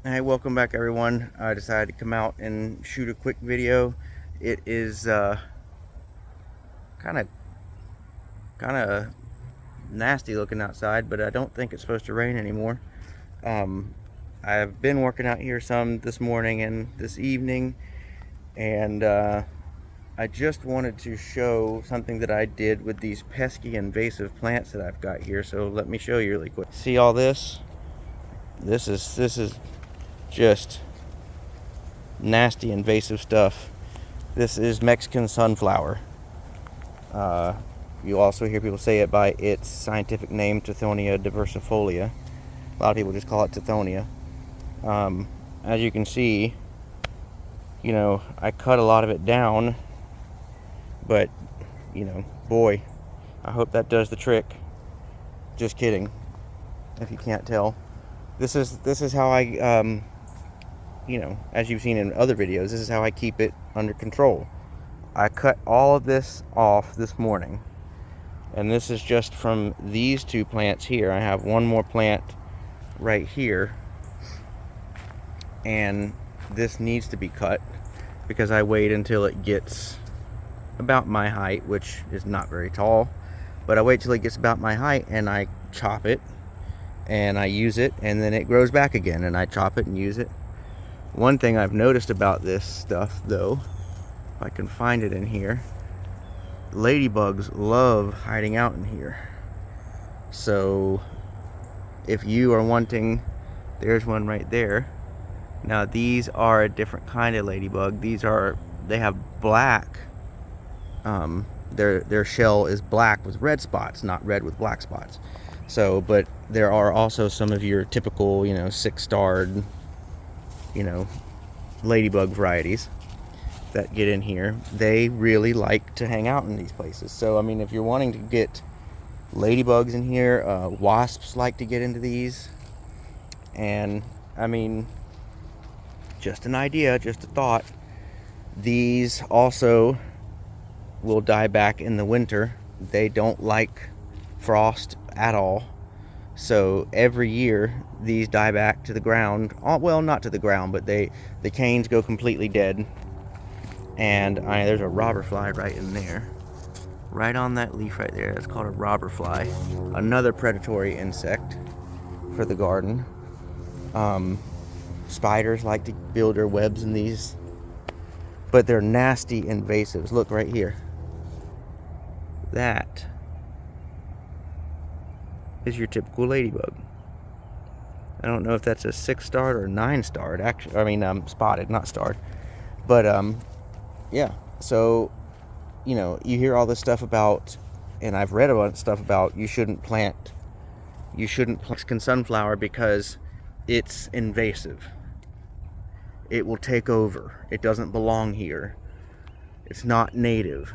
Hey, welcome back everyone. I decided to come out and shoot a quick video. It is kind of nasty looking outside, but I don't think it's supposed to rain anymore. Um, I've been working out here some this morning and this evening, and I just wanted to show something that I did with these pesky invasive plants that I've got here. So let me show you really quick. See all this? This is just nasty invasive stuff. This is Mexican sunflower. Uh, you also hear people say it by its scientific name, Tithonia diversifolia. A lot of people just call it Tithonia. As you can see, I cut a lot of it down, but, boy, I hope that does the trick. Just kidding, if you can't tell. This is how I, as you've seen in other videos, this is how I keep it under control. I cut all of this off this morning, and this is just from these two plants here. I have one more plant right here, and this needs to be cut because I wait until it gets about my height, which is not very tall, but I wait till it gets about my height and I chop it and I use it, and then it grows back again and I chop it and use it. One thing I've noticed about this stuff, though, if I can find it in here, ladybugs love hiding out in here. So if you are wanting, there's one right there. Now these are a different kind of ladybug. They have black, their shell is black with red spots, not red with black spots. So, but there are also some of your typical, six-starred, ladybug varieties that get in here. They really like to hang out in these places. So, I mean, if you're wanting to get ladybugs in here, wasps like to get into these. And, I mean, just an idea, just a thought. These also will die back in the winter. They don't like frost at all. So every year these die back to the ground. Well, not to the ground, but the canes go completely dead. And there's a robber fly right in there, right on that leaf right there. That's called a robber fly, another predatory insect for the garden. Spiders like to build their webs in these, but they're nasty invasives. Look right here. That is your typical ladybug. I don't know if that's a 6-starred or 9-starred. Actually, I mean, spotted, not starred. But yeah. So, you hear all this stuff about, and I've read about stuff about you shouldn't plant Mexican sunflower because it's invasive. It will take over. It doesn't belong here. It's not native.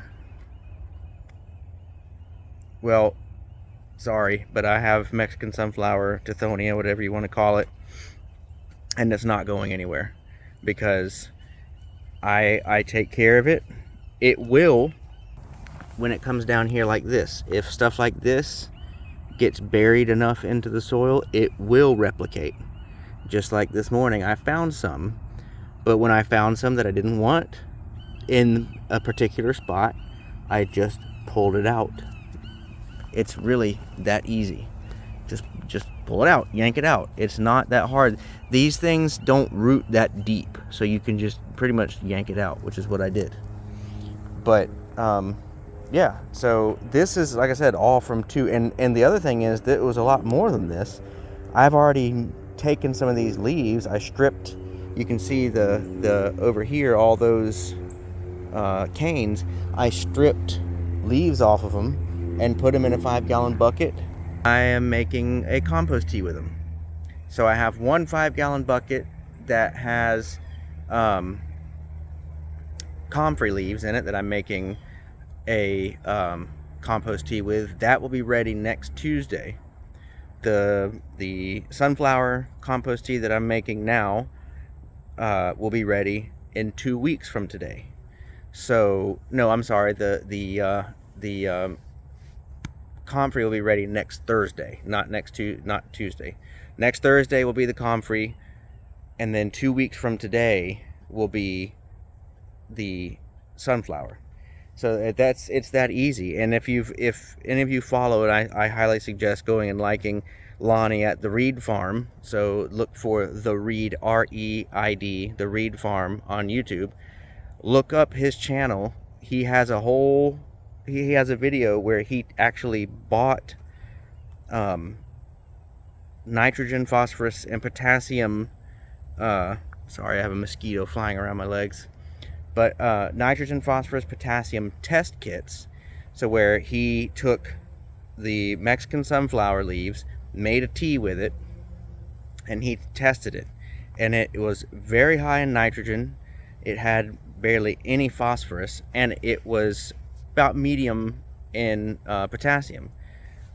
Well, sorry, but I have Mexican sunflower, Tithonia, whatever you want to call it, and it's not going anywhere because I take care of it. It will, when it comes down here like this, if stuff like this gets buried enough into the soil, it will replicate. Just like this morning, I found some, but when I found some that I didn't want in a particular spot, I just pulled it out. It's really that easy. Just pull it out, yank it out. It's not that hard. These things don't root that deep, so you can just pretty much yank it out, which is what I did. But yeah, so this is, like I said, all from two. And the other thing is that it was a lot more than this. I've already taken some of these leaves. I stripped. You can see the over here, all those canes. I stripped leaves off of them and put them in a 5-gallon bucket. I am making a compost tea with them. So I have one 5-gallon bucket that has comfrey leaves in it that I'm making a compost tea with. That will be ready next Tuesday. The sunflower compost tea that I'm making now will be ready in 2 weeks from today. So no, I'm sorry. The comfrey will be ready next Thursday, not Tuesday. Next Thursday will be the comfrey. and then 2 weeks from today will be the sunflower. So it's that easy. And if any of you follow it, I highly suggest going and liking Lonnie at the Reed Farm. So look for the Reed, R-E-I-D, the Reed Farm on YouTube. Look up his channel. He has a video where he actually bought nitrogen, phosphorus, and potassium. Sorry, I have a mosquito flying around my legs. But nitrogen, phosphorus, potassium test kits. So where he took the Mexican sunflower leaves, made a tea with it, and he tested it. And it was very high in nitrogen. It had barely any phosphorus, and it was about medium in potassium,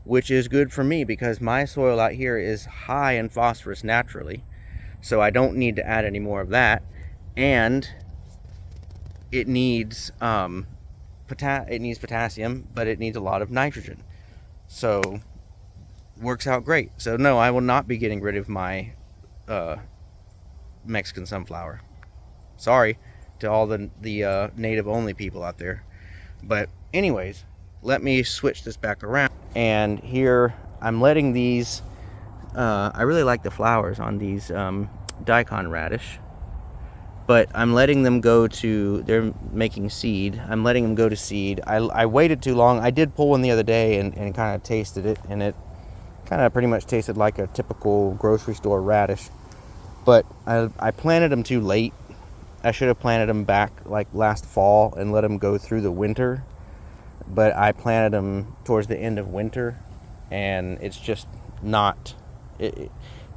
which is good for me because my soil out here is high in phosphorus naturally. So I don't need to add any more of that. And it needs potassium, but it needs a lot of nitrogen. So works out great. So no, I will not be getting rid of my Mexican sunflower. Sorry to all the native only people out there. But anyways, let me switch this back around. And here I'm letting these, I really like the flowers on these daikon radish. But I'm letting them go to, they're making seed. I'm letting them go to seed. I waited too long. I did pull one the other day and kind of tasted it. And it kind of pretty much tasted like a typical grocery store radish. But I planted them too late. I should have planted them back like last fall and let them go through the winter. But I planted them towards the end of winter. And it's just not,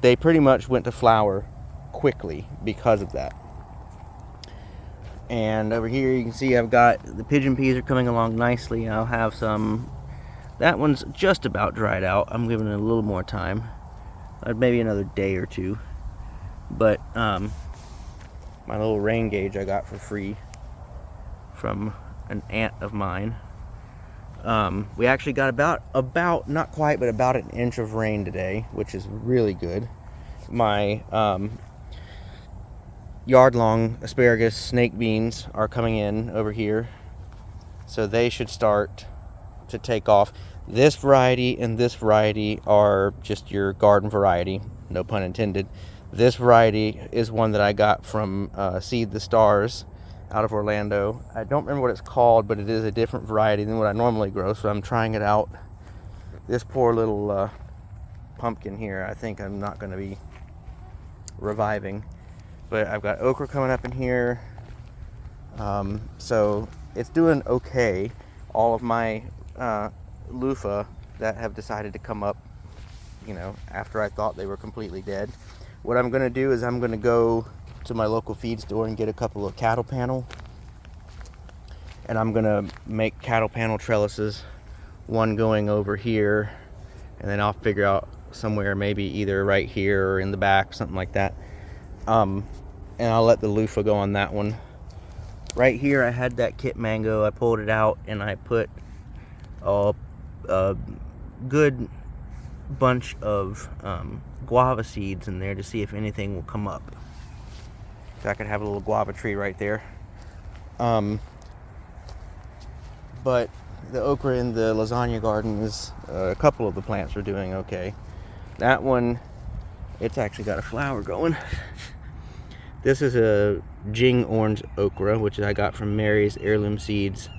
they pretty much went to flower quickly because of that. And over here you can see I've got the pigeon peas are coming along nicely. I'll have some, that one's just about dried out. I'm giving it a little more time, maybe another day or two. But my little rain gauge I got for free from an aunt of mine. We actually got about not quite, but about an inch of rain today, which is really good. My yard-long asparagus snake beans are coming in over here, so they should start to take off. This variety and this variety are just your garden variety, no pun intended. This variety is one that I got from Seed the Stars out of Orlando. I don't remember what it's called, but it is a different variety than what I normally grow, so I'm trying it out. This poor little pumpkin here, I think I'm not going to be reviving. But I've got okra coming up in here, so it's doing okay. All of my loofah that have decided to come up, you know, after I thought they were completely dead. What I'm going to do is I'm going to go to my local feed store and get a couple of cattle panel, and I'm going to make cattle panel trellises, one going over here, and then I'll figure out somewhere maybe either right here or in the back, something like that. And I'll let the loofah go on that one. Right here I had that kit mango. I pulled it out and I put a good bunch of guava seeds in there to see if anything will come up. So I could have a little guava tree right there. But the okra in the lasagna garden is, a couple of the plants are doing okay. That one, it's actually got a flower going. This is a Jing orange okra, which I got from Mary's Heirloom Seeds.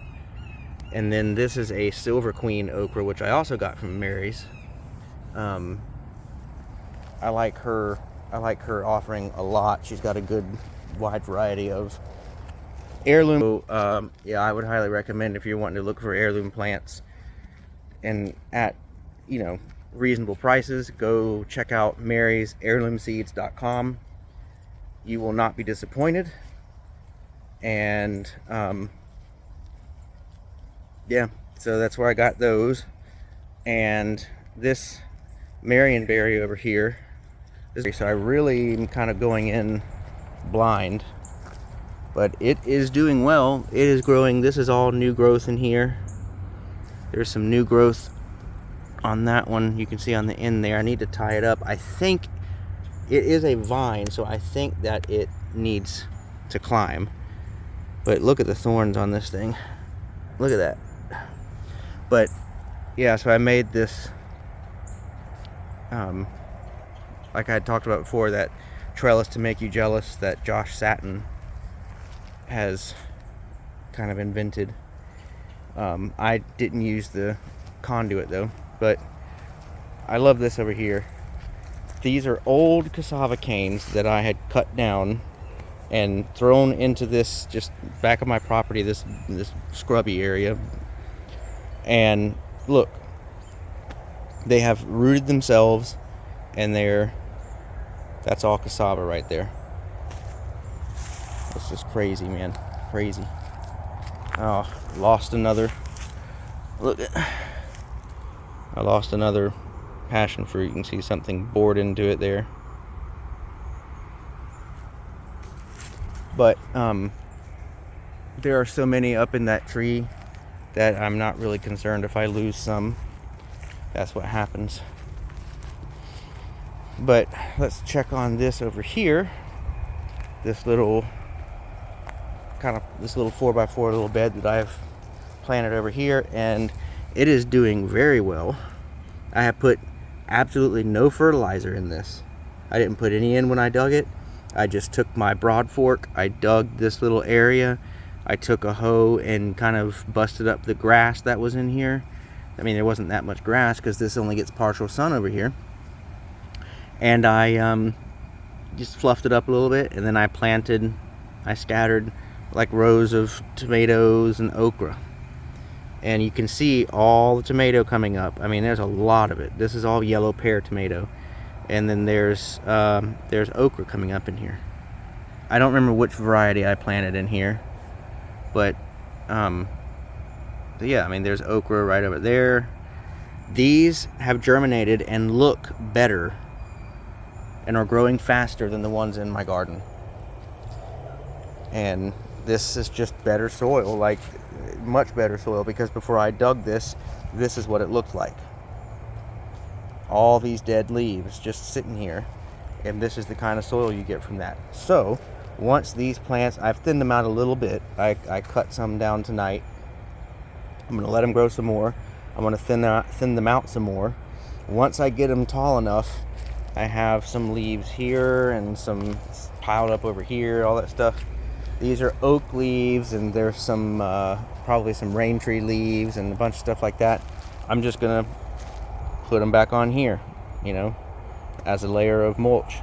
And then this is a Silver Queen okra, which I also got from Mary's. I like her offering a lot. She's got a good wide variety of heirloom. So, yeah, I would highly recommend if you're wanting to look for heirloom plants and at, you know, reasonable prices, go check out Mary's heirloomseeds.com. You will not be disappointed. And yeah, so that's where I got those. And this Marionberry over here, so I really am kind of going in blind, but it is doing well. It is growing. This is all new growth in here. There's some new growth on that one. You can see on the end there. I need to tie it up. I think It is a vine, so I think that it needs to climb. But look at the thorns on this thing. Look at that. But yeah, so I made this, like I had talked about before, that trellis to make you jealous that Josh Satin has kind of invented. I didn't use the conduit though, but I love this over here. These are old cassava canes that I had cut down and thrown into this just back of my property, this scrubby area. And look, they have rooted themselves, and that's all cassava right there. It's just crazy, man, crazy. Oh, lost another. Look, I lost another passion fruit. You can see something bored into it there. But there are so many up in that tree that I'm not really concerned if I lose some. That's what happens. But let's check on this over here. This little 4x4 little bed that I've planted over here, and it is doing very well. I have put absolutely no fertilizer in this. I didn't put any in when I dug it. I just took my broad fork, I dug this little area, I took a hoe and kind of busted up the grass that was in here. I mean, there wasn't that much grass because this only gets partial sun over here. And I just fluffed it up a little bit, and then I scattered like rows of tomatoes and okra. And you can see all the tomato coming up. I mean, there's a lot of it. This is all yellow pear tomato. And then there's okra coming up in here. I don't remember which variety I planted in here, but yeah, I mean, there's okra right over there. These have germinated and look better and are growing faster than the ones in my garden. And this is just better soil, like much better soil, because before I dug this is what it looked like. All these dead leaves just sitting here, and this is the kind of soil you get from that. So once these plants, I've thinned them out a little bit. I cut some down tonight. I'm going to let them grow some more. I'm going to thin them out some more. Once I get them tall enough, I have some leaves here and some piled up over here, all that stuff. These are oak leaves, and there's some probably some rain tree leaves and a bunch of stuff like that. I'm just going to put them back on here, you know, as a layer of mulch.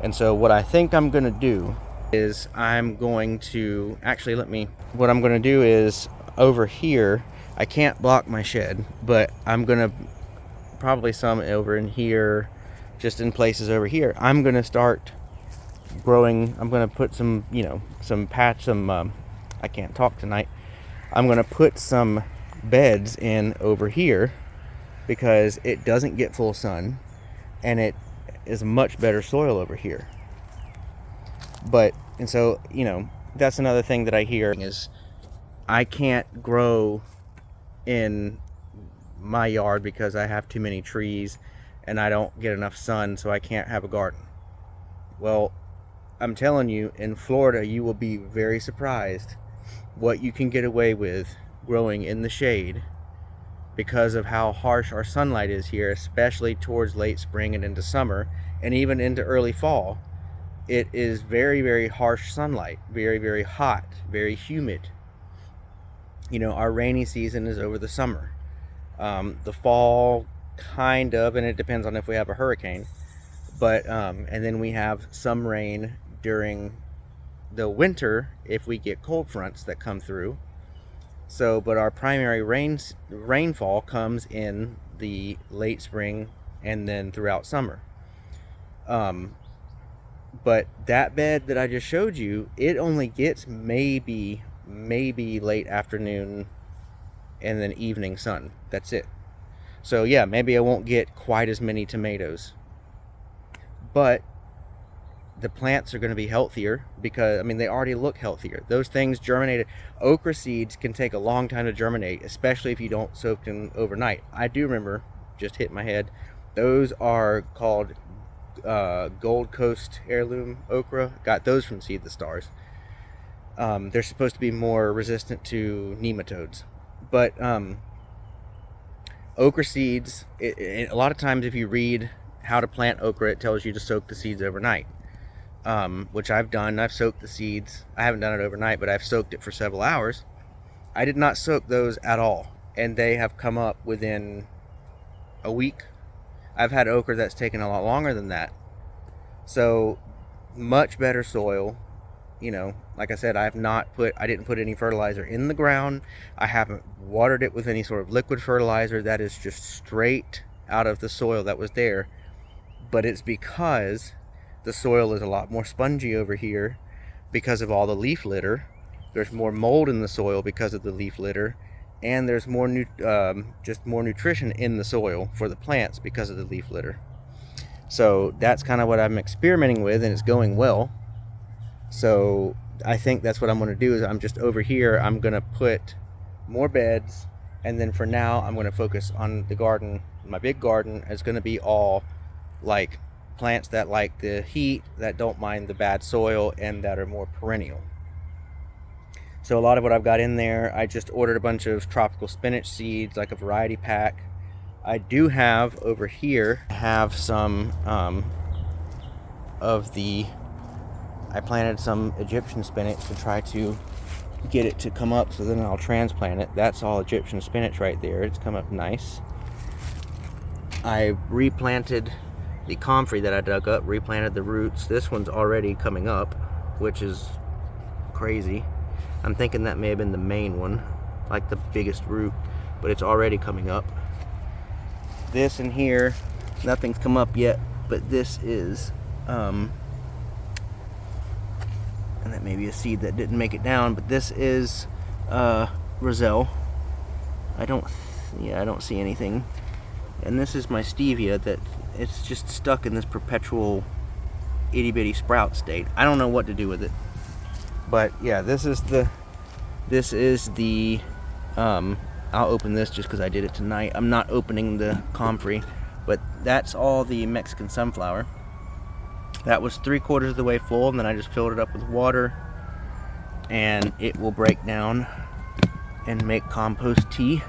And so what I think I'm going to do is what I'm going to do is over here, I can't block my shed, but I'm going to probably some over in here, just in places over here. I'm going to start growing. I'm going to put some, you know, I can't talk tonight. I'm going to put some beds in over here because it doesn't get full sun and it is much better soil over here. And so, you know, that's another thing that I hear is I can't grow in my yard because I have too many trees and I don't get enough sun, so I can't have a garden. Well, I'm telling you, in Florida, you will be very surprised what you can get away with growing in the shade because of how harsh our sunlight is here, especially towards late spring and into summer and even into early fall. It is very, very harsh sunlight, very, very hot, very humid. You know, our rainy season is over the summer. The fall, kind of, and it depends on if we have a hurricane. But, and then we have some rain during the winter if we get cold fronts that come through. So, but our primary rainfall comes in the late spring and then throughout summer. But that bed that I just showed you, it only gets maybe late afternoon and then evening sun. That's it. So yeah, maybe I won't get quite as many tomatoes, but the plants are going to be healthier because, I mean, they already look healthier. Those things germinated. Okra seeds can take a long time to germinate, especially if you don't soak them overnight. I do remember, just hit my head, those are called Gold Coast heirloom okra. Got those from Seed the Stars. They're supposed to be more resistant to nematodes. But okra seeds, a lot of times if you read how to plant okra, it tells you to soak the seeds overnight, which I've done. I've soaked the seeds. I haven't done it overnight, but I've soaked it for several hours. I did not soak those at all, and they have come up within a week. I've had okra that's taken a lot longer than that. So much better soil. You know, like I said, I didn't put any fertilizer in the ground. I haven't watered it with any sort of liquid fertilizer. That is just straight out of the soil that was there. But it's because the soil is a lot more spongy over here because of all the leaf litter. There's more mold in the soil because of the leaf litter, and there's more just more nutrition in the soil for the plants because of the leaf litter. So that's kind of what I'm experimenting with, and it's going well. So I think that's what I'm going to do. Is I'm just over here, I'm going to put more beds, and then for now I'm going to focus on the garden. My big garden is going to be all like plants that like the heat, that don't mind the bad soil, and that are more perennial. So a lot of what I've got in there, I just ordered a bunch of tropical spinach seeds, like a variety pack. I do have over here, I have some I planted some Egyptian spinach to try to get it to come up, so then I'll transplant it. That's all Egyptian spinach right there. It's come up nice. I replanted the comfrey that I dug up, replanted the roots. This one's already coming up, which is crazy. I'm thinking that may have been the main one, like the biggest root, but it's already coming up. This in here, nothing's come up yet, but this is and that may be a seed that didn't make it down, but this is Roselle. I don't see anything. And this is my stevia that it's just stuck in this perpetual itty bitty sprout state. I don't know what to do with it. But yeah, this is the I'll open this just because I did it tonight. I'm not opening the comfrey, but that's all the Mexican sunflower. That was 3/4 of the way full, and then I just filled it up with water, and it will break down and make compost tea.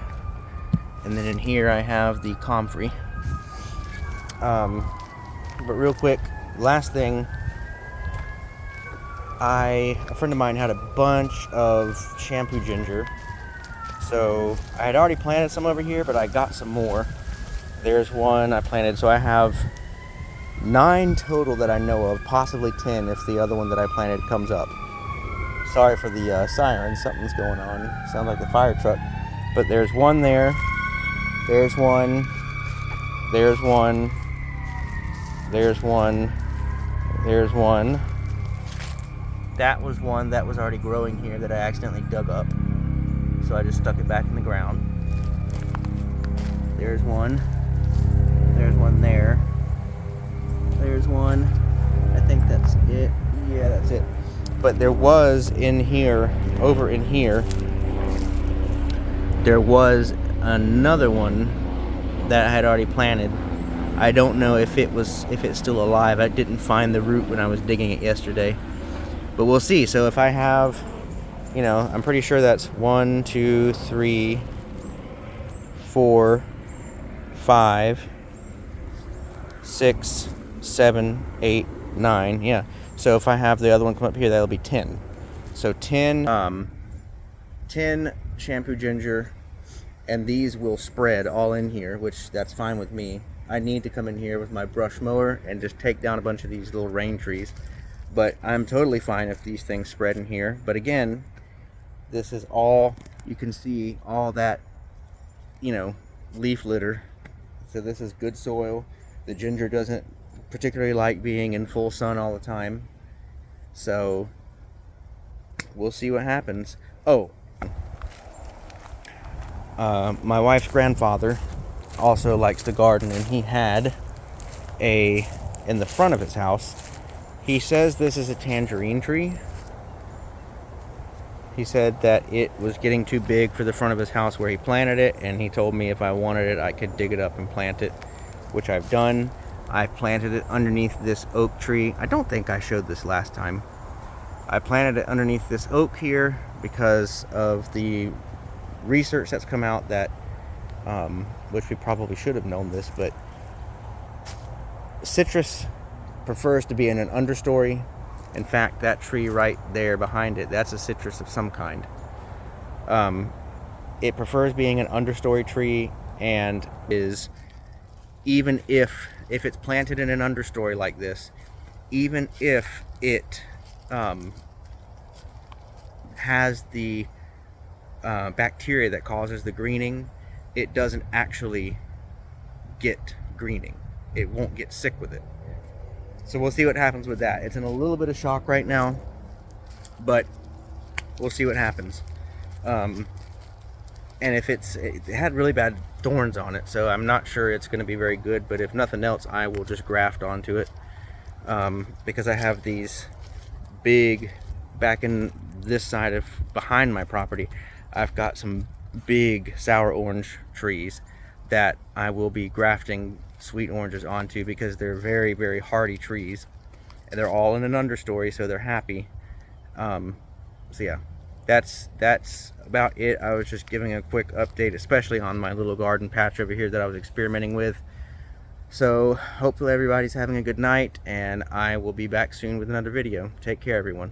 And then in here I have the comfrey. But real quick, last thing, a friend of mine had a bunch of shampoo ginger. So I had already planted some over here, but I got some more. There's one I planted, so I have 9 total that I know of, possibly 10 if the other one that I planted comes up. Sorry for the sirens, something's going on. Sounds like the fire truck. But there's one there. There's one. There's one. There's one. There's one. That was one that was already growing here that I accidentally dug up. So I just stuck it back in the ground. There's one. There's one there. There's one. I think that's it. Yeah, that's it. But there was in here, over in here, there was another one that I had already planted. I don't know if it's still alive. I didn't find the root when I was digging it yesterday. But we'll see. So if I have, I'm pretty sure that's 1, 2, 3, 4, 5, 6, 7, 8, 9. Yeah. So if I have the other one come up here, that'll be 10. So 10 shampoo ginger, and these will spread all in here, which that's fine with me. I need to come in here with my brush mower and just take down a bunch of these little rain trees. But I'm totally fine if these things spread in here. But again, this is all, you can see all that, leaf litter. So this is good soil. The ginger doesn't particularly like being in full sun all the time. So we'll see what happens. Oh, my wife's grandfather also likes to garden, and he had in the front of his house, he says this is a tangerine tree. He said that it was getting too big for the front of his house where he planted it, and he told me if I wanted it, I could dig it up and plant it, which I've done. I planted it underneath this oak tree. I don't think I showed this last time. I planted it underneath this oak here because of the research that's come out that, which we probably should have known this, but citrus prefers to be in an understory. In fact, that tree right there behind it, that's a citrus of some kind. It prefers being an understory tree, and is, even if it's planted in an understory like this, even if it has the bacteria that causes the greening, it doesn't actually get greening. It won't get sick with it. So we'll see what happens with that. It's in a little bit of shock right now, but we'll see what happens. And if it had really bad thorns on it, so I'm not sure it's going to be very good, but if nothing else, I will just graft onto it, because I have these big, back in this side of behind my property, I've got some big sour orange trees that I will be grafting sweet oranges onto, because they're very, very hardy trees, and they're all in an understory, so they're happy. So yeah, that's about it. I was just giving a quick update, especially on my little garden patch over here that I was experimenting with. So hopefully everybody's having a good night, and I will be back soon with another video. Take care, everyone.